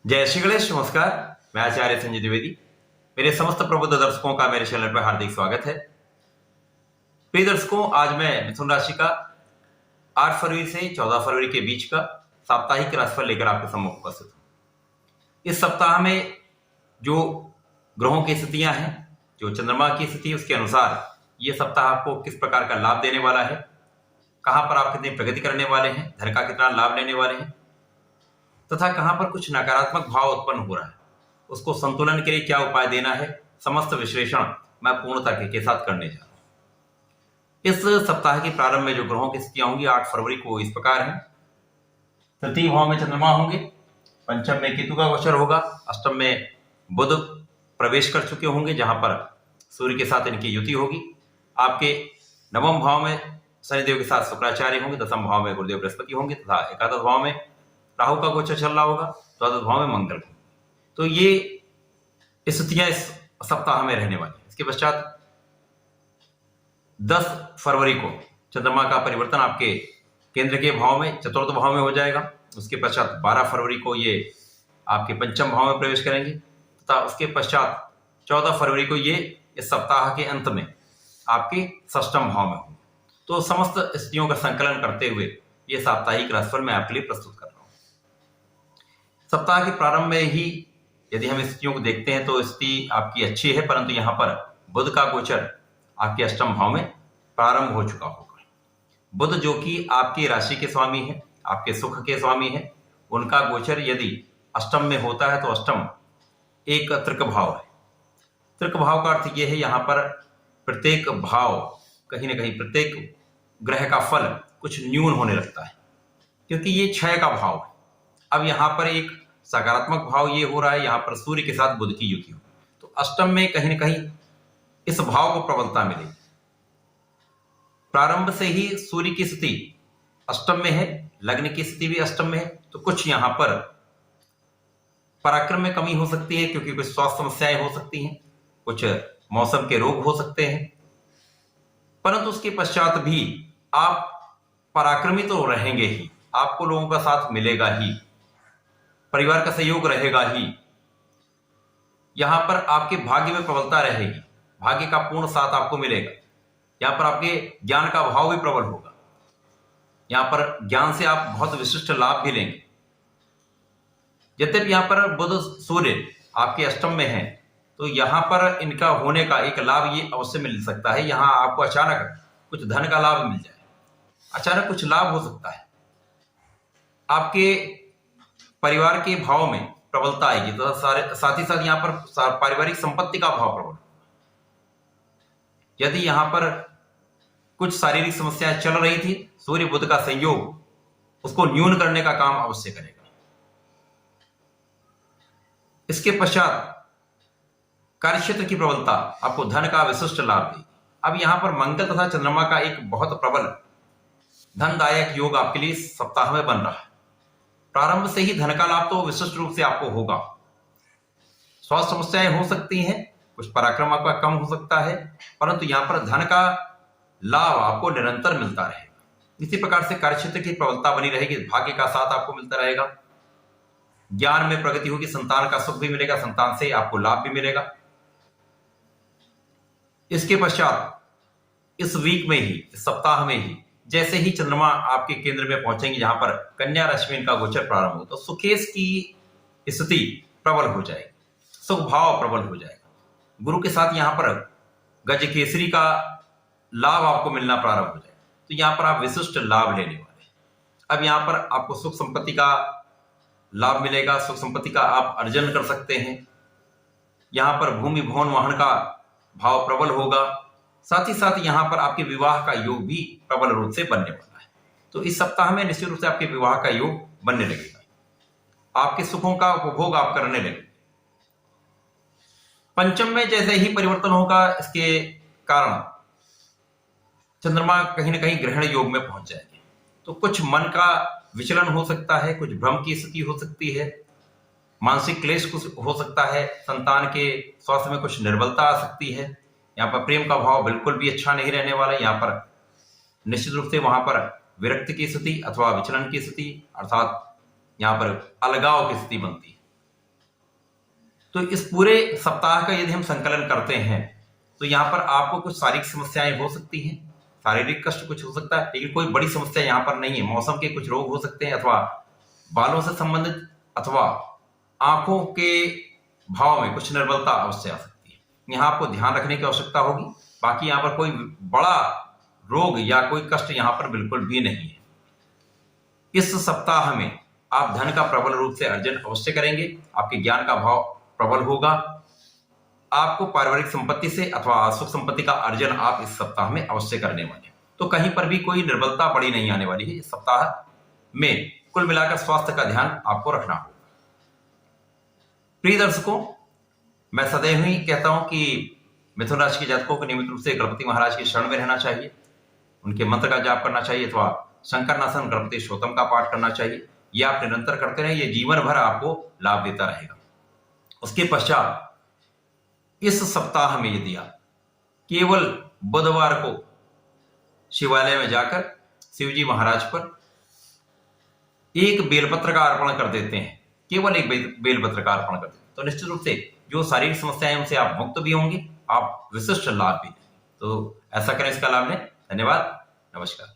जय श्री गणेश। नमस्कार, मैं आचार्य संजय द्विवेदी। मेरे समस्त प्रबुद्ध दर्शकों का मेरे चैनल पर हार्दिक स्वागत है। प्रिय दर्शकों, आज मैं मिथुन राशि का 8 फरवरी से 14 फरवरी के बीच का साप्ताहिक राशिफल लेकर आपके सम्मुख उपस्थित हूं। इस सप्ताह में जो ग्रहों की स्थितियां हैं, जो चंद्रमा की स्थिति, उसके अनुसार ये सप्ताह आपको किस प्रकार का लाभ देने वाला है, कहां पर आप कितनी प्रगति करने वाले हैं, धन का कितना लाभ लेने वाले हैं, तथा कहां पर कुछ नकारात्मक भाव उत्पन्न हो रहा है, उसको संतुलन के लिए क्या उपाय देना है, समस्त विश्लेषण मैं पूर्णता के साथ करने जा रहा हूं। इस सप्ताह के प्रारंभ में जो ग्रहों की स्थितियां होंगी 8 फरवरी को इस प्रकार है। तृतीय भाव में चंद्रमा होंगे, पंचम में केतु का गोचर होगा, अष्टम में बुध प्रवेश कर चुके होंगे जहां पर सूर्य के साथ इनकी युति होगी। आपके नवम भाव में शनिदेव के साथ शुक्राचार्य होंगे, दसम भाव में गुरुदेव बृहस्पति होंगे तथा एकादश भाव में राहु का गोचर चल रहा होगा, द्वादश भाव में मंगल होंगे। तो ये स्थितियां इस सप्ताह में रहने वाली है। इसके पश्चात 10 फरवरी को चंद्रमा का परिवर्तन आपके केंद्र के भाव में, चतुर्थ भाव में हो जाएगा। उसके पश्चात 12 फरवरी को ये आपके पंचम भाव में प्रवेश करेंगे तथा उसके पश्चात 14 फरवरी को ये इस सप्ताह के अंत में आपके षष्ठम भाव में होंगे। तो समस्त स्थितियों का संकलन करते हुए ये साप्ताहिक राशिफल मैं आपके लिए प्रस्तुत कर रहा हूं। सप्ताह के प्रारंभ में ही यदि हम स्थितियों को देखते हैं तो स्थिति आपकी अच्छी है, परंतु यहां पर बुध का गोचर आपके अष्टम भाव में प्रारंभ हो चुका होगा। बुध जो कि आपकी राशि के स्वामी है, आपके सुख के स्वामी है, उनका गोचर यदि अष्टम में होता है तो अष्टम एक तृक भाव है। तृक भाव का अर्थ यह है यहां पर प्रत्येक भाव कहीं ना कहीं, प्रत्येक ग्रह का फल कुछ न्यून होने लगता है, क्योंकि ये क्षय का भाव है। अब यहां पर एक सकारात्मक भाव ये हो रहा है, यहां पर सूर्य के साथ बुध की युति हो, तो अष्टम में कहीं ना कहीं इस भाव को प्रबलता मिलेगी। प्रारंभ से ही सूर्य की स्थिति अष्टम में है, लग्न की स्थिति भी अष्टम में है, तो कुछ यहां पर पराक्रम में कमी हो सकती है, क्योंकि कुछ स्वास्थ्य समस्याएं हो सकती हैं, कुछ मौसम के रोग हो सकते हैं, परंतु उसके पश्चात भी आप पराक्रमी तो रहेंगे ही, आपको लोगों का साथ मिलेगा ही, परिवार का सहयोग रहेगा ही। यहां पर आपके भाग्य में प्रबलता रहेगी, भाग्य का पूर्ण साथ आपको मिलेगा। यहां पर आपके ज्ञान का भाव भी प्रबल होगा, यहां पर ज्ञान से आप बहुत विशिष्ट लाभ भी लेंगे। यद्यपि यहां पर बुध सूर्य आपके अष्टम में है, तो यहां पर इनका होने का एक लाभ ये अवश्य मिल सकता है। यहां आपको अचानक कुछ धन का लाभ मिल जाए, अचानक कुछ लाभ हो सकता है, आपके परिवार के भाव में प्रबलता आएगी, तो साथ ही साथ यहां पर पारिवारिक संपत्ति का भाव प्रबल। यदि यहां पर कुछ शारीरिक समस्याएं चल रही थी, सूर्य बुध का संयोग उसको न्यून करने का काम अवश्य करेगा। इसके पश्चात कार्यक्षेत्र की प्रबलता आपको धन का विशिष्ट लाभ देगी। अब यहां पर मंगल तथा चंद्रमा का एक बहुत प्रबल धनदायक योग आपके लिए सप्ताह में बन रहा है। प्रारंभ से ही धन का लाभ तो विशिष्ट रूप से आपको होगा। स्वास्थ्य समस्याएं हो सकती हैं, कुछ पराक्रम आपका कम हो सकता है, परंतु यहां पर धन का लाभ आपको निरंतर मिलता रहेगा। इसी प्रकार से कार्यक्षेत्र की प्रबलता बनी रहेगी, भाग्य का साथ आपको मिलता रहेगा, ज्ञान में प्रगति होगी, संतान का सुख भी मिलेगा, संतान से आपको लाभ भी मिलेगा। इसके पश्चात इस वीक में ही, इस सप्ताह में ही जैसे ही चंद्रमा आपके केंद्र में पहुंचेंगे, जहां पर कन्या राशि में इनका गोचर प्रारंभ हो, तो सुखेश की स्थिति प्रबल हो जाएगी, सुख भाव प्रबल हो जाएगा। गुरु के साथ यहां पर गज केसरी का लाभ आपको मिलना प्रारंभ हो जाएगा, तो यहां पर आप विशिष्ट लाभ लेने वाले हैं। अब यहां पर आपको सुख संपत्ति का लाभ मिलेगा, सुख संपत्ति का आप अर्जन कर सकते हैं। यहां पर भूमि भवन वाहन का भाव प्रबल होगा, साथ ही साथ यहां पर आपके विवाह का योग भी प्रबल रूप से बनने वाला है। तो इस सप्ताह में निश्चित रूप से आपके विवाह का योग बनने लगेगा, आपके सुखों का उपभोग आप करने लगेंगे। पंचम में जैसे ही परिवर्तन होगा, इसके कारण चंद्रमा कहीं ना कहीं ग्रहण योग में पहुंच जाएंगे, तो कुछ मन का विचलन हो सकता है, कुछ भ्रम की स्थिति हो सकती है, मानसिक क्लेश कुछ हो सकता है, संतान के स्वास्थ्य में कुछ निर्बलता आ सकती है। यहाँ पर प्रेम का भाव बिल्कुल भी अच्छा नहीं रहने वाला है। यहाँ पर निश्चित रूप से वहां पर विरक्ति की स्थिति अथवा विचलन की स्थिति, अर्थात यहाँ पर अलगाव की स्थिति बनती है। तो इस पूरे सप्ताह का यदि हम संकलन करते हैं तो यहाँ पर आपको कुछ शारीरिक समस्याएं हो सकती हैं, शारीरिक कष्ट कुछ हो सकता है, लेकिन कोई बड़ी समस्या यहाँ पर नहीं है। मौसम के कुछ रोग हो सकते हैं, अथवा बालों से संबंधित, अथवा आंखों के भाव में कुछ निर्बलता अवश्य आ सकती है। यहाँ आपको ध्यान रखने की आवश्यकता होगी। बाकी यहाँ पर कोई बड़ा रोग या कोई कष्ट यहाँ पर बिल्कुल भी नहीं है। इस सप्ताह में आप धन का प्रबल रूप से अर्जन अवश्य करेंगे, आपके ज्ञान का भाव प्रबल होगा। आपको पारिवारिक संपत्ति से अथवा सुख संपत्ति का अर्जन आप इस सप्ताह में अवश्य करने वाले हैं। तो कहीं पर भी कोई निर्बलता बड़ी नहीं आने वाली है इस सप्ताह में। कुल मिलाकर स्वास्थ्य का ध्यान आपको रखना होगा। प्रिय दर्शकों, मैं सदैव ही कहता हूं कि मिथुन राशि के जातकों को नियमित रूप से गणपति महाराज की शरण में रहना चाहिए, उनके मंत्र का जाप करना चाहिए, अथवा शंकरनाशन गणपति स्तोत्रम का पाठ करना चाहिए। यह आप निरंतर करते रहे, ये जीवन भर आपको लाभ देता रहेगा। उसके पश्चात इस सप्ताह में यदि आप केवल बुधवार को शिवालय में जाकर शिवजी महाराज पर एक बेलपत्र का अर्पण कर देते हैं, केवल एक बेलपत्र का अर्पण कर देते हैं, तो निश्चित रूप से जो शारीरिक समस्याएं उनसे आप मुक्त भी होंगे, आप विशिष्ट लाभ भी लेंगे। तो ऐसा करें, इसका लाभ लें। धन्यवाद, नमस्कार।